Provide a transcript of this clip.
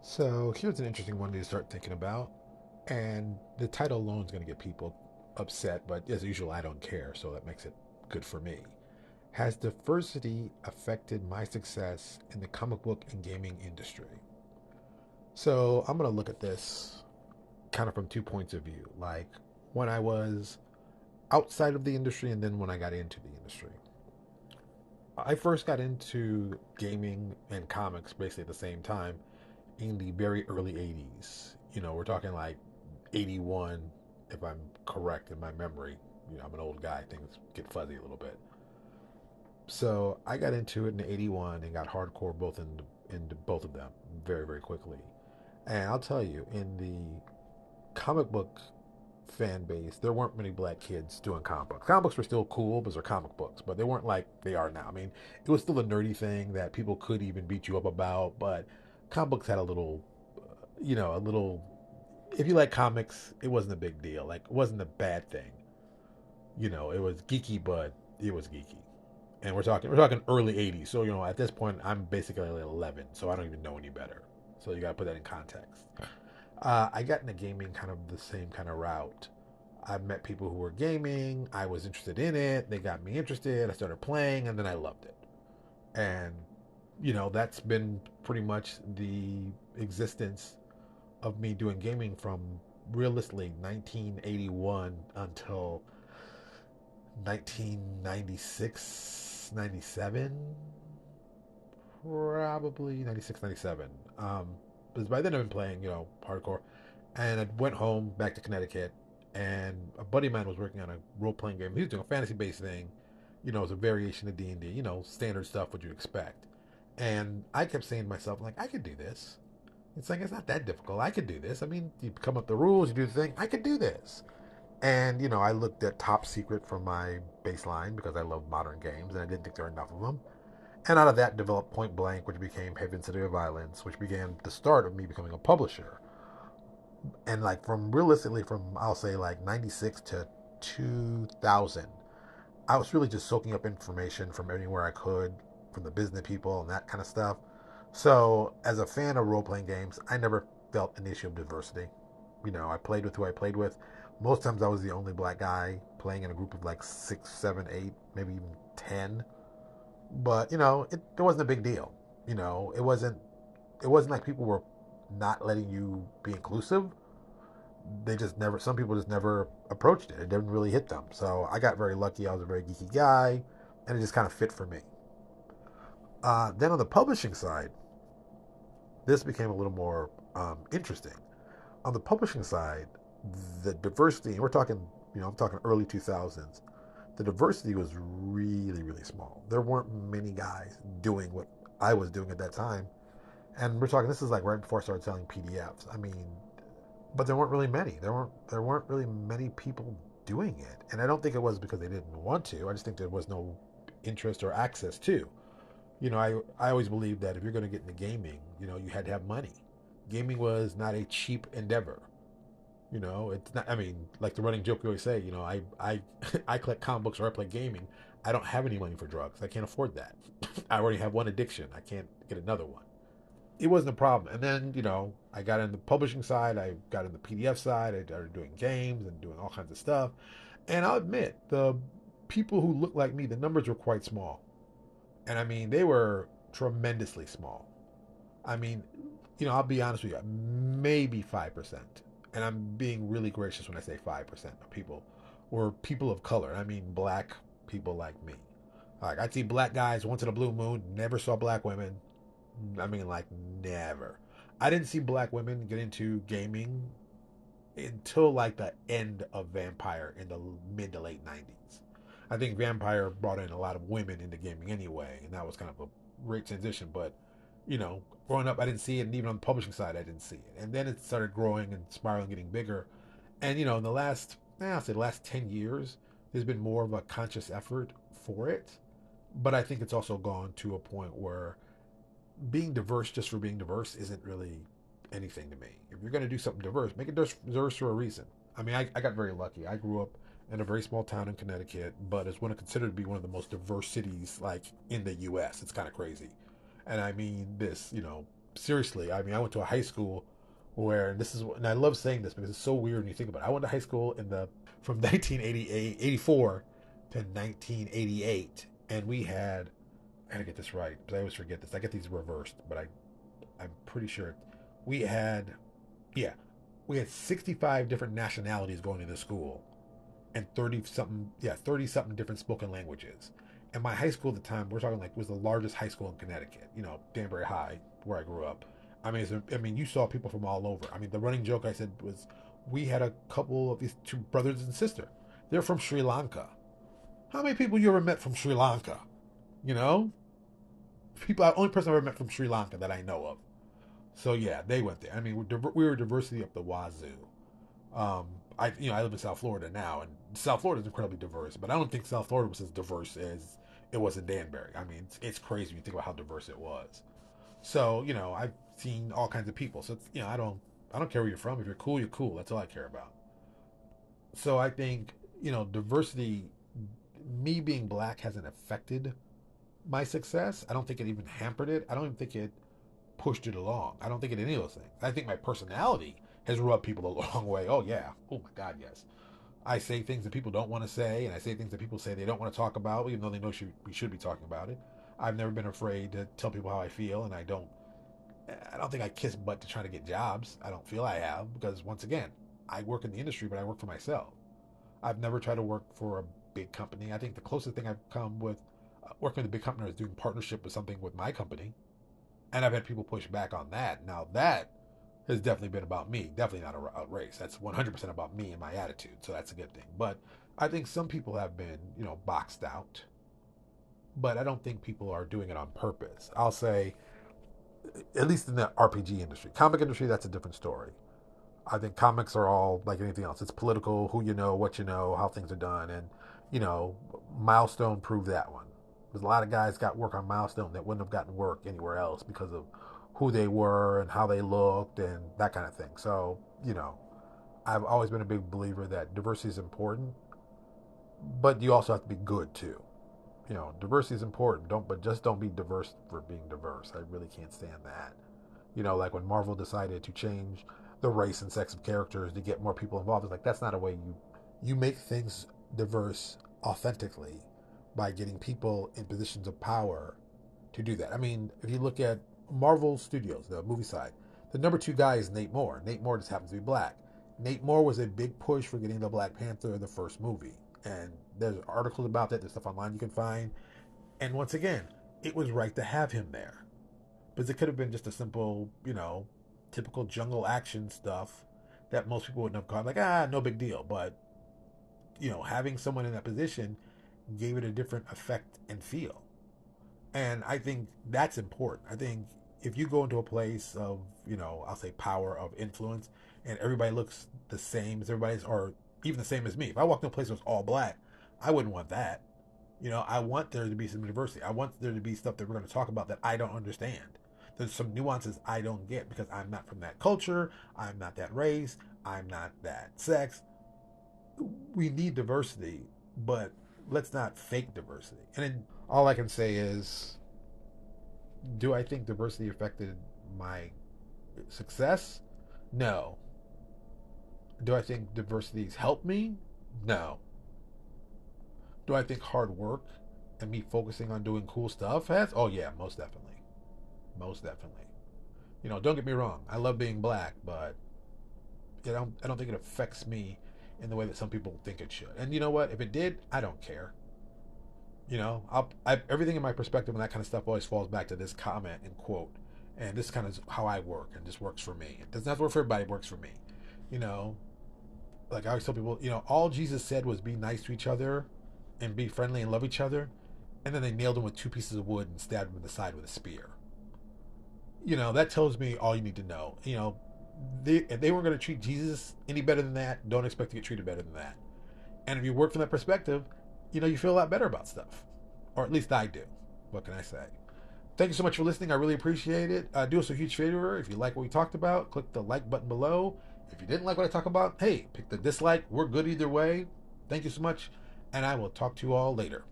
So here's an interesting one to start thinking about. And the title alone is going to get people upset, but as usual, I don't care. So that makes it good for me. Has diversity affected my success in the comic book and gaming industry? So I'm going to look at this kind of from 2 points of view. Like when I was outside of the industry and then when I got into the industry. I first got into gaming and comics basically at the same time in the very early 80s. We're talking like 81, if I'm correct in my memory. I'm an old guy, things get fuzzy a little bit. So I got into it in 81 and got hardcore in both of them very, very quickly. And I'll tell you, in the comic book fan base, there weren't many black kids doing comic books. Comic books were still cool because they're comic books, but they weren't like they are now. I mean, it was still a nerdy thing that people could even beat you up about, but comic books had a little, a little. If you like comics, it wasn't a big deal. Like, it wasn't a bad thing. It was geeky, but it was geeky. And we're talking early '80s. So at this point, I'm basically like 11, so I don't even know any better. So you got to put that in context. I got into gaming kind of the same kind of route. I met people who were gaming. I was interested in it. They got me interested. I started playing, and then I loved it. And that's been pretty much the existence of me doing gaming from realistically 1981 until 1996, 97, probably 96, 97. Because by then I've been playing, hardcore. And I went home back to Connecticut, and a buddy of mine was working on a role playing game. He was doing a fantasy based thing. It's a variation of D&D. Standard stuff what you expect. And I kept saying to myself, like, I could do this. It's like it's not that difficult. I could do this. I mean, you come up with the rules, you do the thing. I could do this. And I looked at Top Secret for my baseline because I love modern games, and I didn't think there were enough of them. And out of that developed Point Blank, which became Haven City of Violence, which began the start of me becoming a publisher. And like from realistically from I'll say like 96 to 2000, I was really just soaking up information from anywhere I could, from the business people and that kind of stuff. So as a fan of role playing games, I never felt an issue of diversity. I played with who I played with. Most times I was the only black guy playing in a group of like 6, 7, 8, maybe even 10. But it wasn't a big deal. It wasn't like people were not letting you be inclusive. They just never. Some people just never approached it. It didn't really hit them. So I got very lucky. I was a very geeky guy, and it just kind of fit for me. Then on the publishing side, this became a little more interesting. On the publishing side, the diversity, and we're talking, I'm talking early 2000s, the diversity was really, really small. There weren't many guys doing what I was doing at that time. And we're talking, this is like right before I started selling PDFs. I mean, but there weren't really many. There weren't really many people doing it. And I don't think it was because they didn't want to. I just think there was no interest or access to. I always believed that if you're going to get into gaming, you had to have money. Gaming was not a cheap endeavor. It's not. I mean, like the running joke we always say, I I collect comic books or I play gaming. I don't have any money for drugs. I can't afford that. I already have one addiction. I can't get another one. It wasn't a problem. And then I got in the publishing side. I got in the PDF side. I started doing games and doing all kinds of stuff. And I'll admit, the people who looked like me, the numbers were quite small. And I mean, they were tremendously small. I mean, I'll be honest with you, maybe 5%. And I'm being really gracious when I say 5% of people were people of color. I mean, black people like me. Like, I'd see black guys once in a blue moon, never saw black women. I mean, like, never. I didn't see black women get into gaming until like the end of Vampire in the mid to late 90s. I think Vampire brought in a lot of women into gaming anyway, and that was kind of a great transition. But growing up, I didn't see it, and even on the publishing side, I didn't see it. And then it started growing and spiraling, getting bigger. And in the last, I'll say, the last 10 years, there's been more of a conscious effort for it. But I think it's also gone to a point where being diverse just for being diverse isn't really anything to me. If you're going to do something diverse, make it diverse for a reason. I mean, I got very lucky. I grew up in a very small town in Connecticut, but it's one considered to be one of the most diverse cities like in the U.S. It's kind of crazy, and I mean this, seriously, I mean, I went to a high school where, and I love saying this because it's so weird when you think about it. I went to high school from 1988, 84 to 1988, and we had, I gotta get this right because I always forget this. I get these reversed, but I'm pretty sure we had, yeah, we had 65 different nationalities going to the school and 30 something different spoken languages. And my high school at the time, we're talking like, was the largest high school in Connecticut, Danbury High, where I grew up. I mean, you saw people from all over. I mean, the running joke I said was we had a couple of these two brothers and sister. They're from Sri Lanka. How many people you ever met from Sri Lanka? You know, the only person I ever met from Sri Lanka that I know of. So yeah, they went there. I mean, we were diversity up the wazoo. Um, I live in South Florida now, and South Florida is incredibly diverse. But I don't think South Florida was as diverse as it was in Danbury. I mean, it's crazy when you think about how diverse it was. So I've seen all kinds of people. So I don't care where you're from. If you're cool, you're cool. That's all I care about. So I think diversity, me being black hasn't affected my success. I don't think it even hampered it. I don't even think it pushed it along. I don't think it did any of those things. I think my personality has rubbed people the wrong way. Oh yeah. Oh my God, yes. I say things that people don't want to say, and I say things that people say they don't want to talk about, even though they know we should be talking about it. I've never been afraid to tell people how I feel, and I don't think I kiss butt to try to get jobs. I don't feel I have because once again, I work in the industry, but I work for myself. I've never tried to work for a big company. I think the closest thing I've come with working with a big company is doing partnership with something with my company, and I've had people push back on that. Now that has definitely been about me. Definitely not a race. That's 100% about me and my attitude. So that's a good thing. But I think some people have been, boxed out. But I don't think people are doing it on purpose. I'll say, at least in the RPG industry, comic industry, that's a different story. I think comics are all like anything else. It's political, who you know, what you know, how things are done, and you know, Milestone proved that one. There's a lot of guys got work on Milestone that wouldn't have gotten work anywhere else because of who they were and how they looked and that kind of thing. So I've always been a big believer that diversity is important, but you also have to be good too. Diversity is important. But just don't be diverse for being diverse. I really can't stand that. Like when Marvel decided to change the race and sex of characters to get more people involved. It's like that's not a way you make things diverse authentically by getting people in positions of power to do that. I mean, if you look at Marvel Studios, the movie side, the number two guy is Nate Moore. Nate Moore just happens to be black. Nate Moore was a big push for getting the Black Panther the first movie, and there's articles about that. There's stuff online you can find. And once again, it was right to have him there. Because it could have been just a simple, typical jungle action stuff that most people wouldn't have caught. Like, no big deal. But, having someone in that position gave it a different effect and feel. And I think that's important. I think if you go into a place of, I'll say power, of influence, and everybody looks the same as everybody's, or even the same as me. If I walked in a place that was all black, I wouldn't want that. I want there to be some diversity. I want there to be stuff that we're going to talk about that I don't understand. There's some nuances I don't get because I'm not from that culture. I'm not that race. I'm not that sex. We need diversity, but let's not fake diversity. And then all I can say is, do I think diversity affected my success? No. Do I think diversity's helped me? No. Do I think hard work and me focusing on doing cool stuff has? Oh yeah, most definitely. Most definitely. Don't get me wrong. I love being black, but I don't think it affects me in the way that some people think it should. And you know what? If it did, I don't care. Everything in my perspective and that kind of stuff always falls back to this comment and quote. And this kind of how I work, and this works for me. It doesn't have to work for everybody. It works for me. You know, like I always tell people, all Jesus said was be nice to each other and be friendly and love each other. And then they nailed him with two pieces of wood and stabbed him in the side with a spear. That tells me all you need to know. If they weren't going to treat Jesus any better than that, don't expect to get treated better than that. And if you work from that perspective, you feel a lot better about stuff. Or at least I do. What can I say? Thank you so much for listening. I really appreciate it. Do us a huge favor. If you like what we talked about, click the like button below. If you didn't like what I talk about, hey, pick the dislike. We're good either way. Thank you so much. And I will talk to you all later.